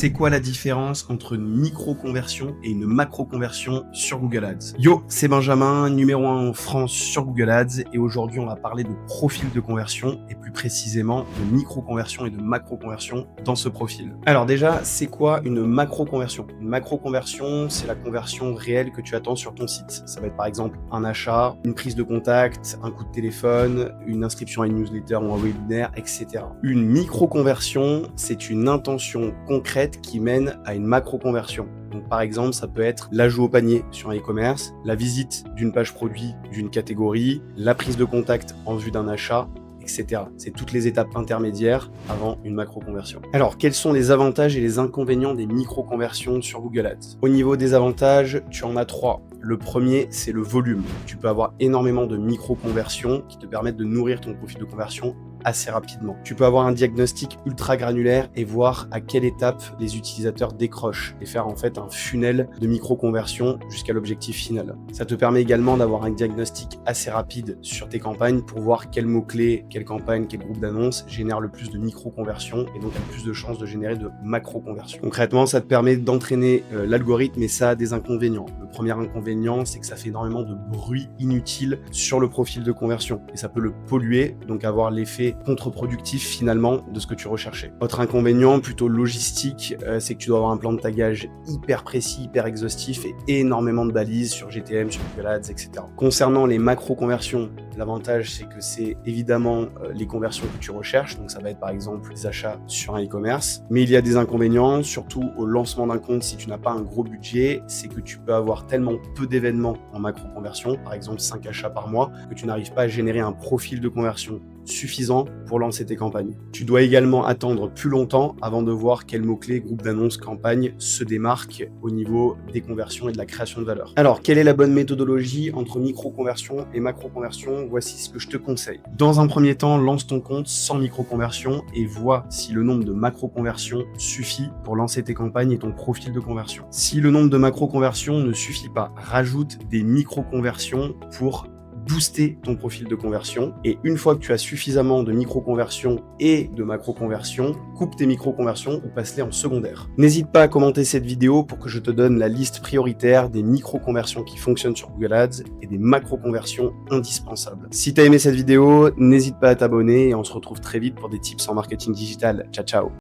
C'est quoi la différence entre une micro-conversion et une macro-conversion sur Google Ads? Yo, c'est Benjamin, numéro 1 en France sur Google Ads, et aujourd'hui on va parler de profil de conversion et plus précisément de micro-conversion et de macro-conversion dans ce profil. Alors déjà, c'est quoi une macro-conversion? Une macro-conversion, c'est la conversion réelle que tu attends sur ton site. Ça va être par exemple un achat, une prise de contact, un coup de téléphone, une inscription à une newsletter ou un webinaire, etc. Une micro-conversion, c'est une intention concrète qui mène à une macro-conversion. Donc par exemple, ça peut être l'ajout au panier sur un e-commerce, la visite d'une page produit d'une catégorie, la prise de contact en vue d'un achat, etc. C'est toutes les étapes intermédiaires avant une macro-conversion. Alors, quels sont les avantages et les inconvénients des micro-conversions sur Google Ads? Au niveau des avantages, tu en as 3. Le premier, c'est le volume. Tu peux avoir énormément de micro-conversions qui te permettent de nourrir ton profil de conversion assez rapidement. Tu peux avoir un diagnostic ultra granulaire et voir à quelle étape les utilisateurs décrochent et faire en fait un funnel de micro-conversion jusqu'à l'objectif final. Ça te permet également d'avoir un diagnostic assez rapide sur tes campagnes pour voir quels mots-clés, quelle campagne, quel groupe d'annonces génèrent le plus de micro-conversion et donc le plus de chances de générer de macro-conversion. Concrètement, ça te permet d'entraîner l'algorithme et ça a des inconvénients. Le premier inconvénient, c'est que ça fait énormément de bruit inutile sur le profil de conversion et ça peut le polluer, donc avoir l'effet contre-productif finalement de ce que tu recherchais. Autre inconvénient, plutôt logistique, c'est que tu dois avoir un plan de tagage hyper précis, hyper exhaustif et énormément de balises sur GTM, sur Google Ads, etc. Concernant les macro-conversions, l'avantage c'est que c'est évidemment les conversions que tu recherches, donc ça va être par exemple des achats sur un e-commerce, mais il y a des inconvénients, surtout au lancement d'un compte si tu n'as pas un gros budget, c'est que tu peux avoir tellement peu d'événements en macro-conversion, par exemple 5 achats par mois, que tu n'arrives pas à générer un profil de conversion suffisant pour lancer tes campagnes. Tu dois également attendre plus longtemps avant de voir quels mots-clés, groupes d'annonces, campagnes se démarquent au niveau des conversions et de la création de valeur. Alors, quelle est la bonne méthodologie entre micro-conversion et macro-conversion? Voici ce que je te conseille. Dans un premier temps, lance ton compte sans micro-conversion et vois si le nombre de macro-conversions suffit pour lancer tes campagnes et ton profil de conversion. Si le nombre de macro-conversions ne suffit pas, rajoute des micro-conversions pour booster ton profil de conversion, et une fois que tu as suffisamment de micro-conversions et de macro-conversions, coupe tes micro-conversions ou passe-les en secondaire. N'hésite pas à commenter cette vidéo pour que je te donne la liste prioritaire des micro-conversions qui fonctionnent sur Google Ads et des macro-conversions indispensables. Si tu as aimé cette vidéo, n'hésite pas à t'abonner et on se retrouve très vite pour des tips en marketing digital. Ciao, ciao!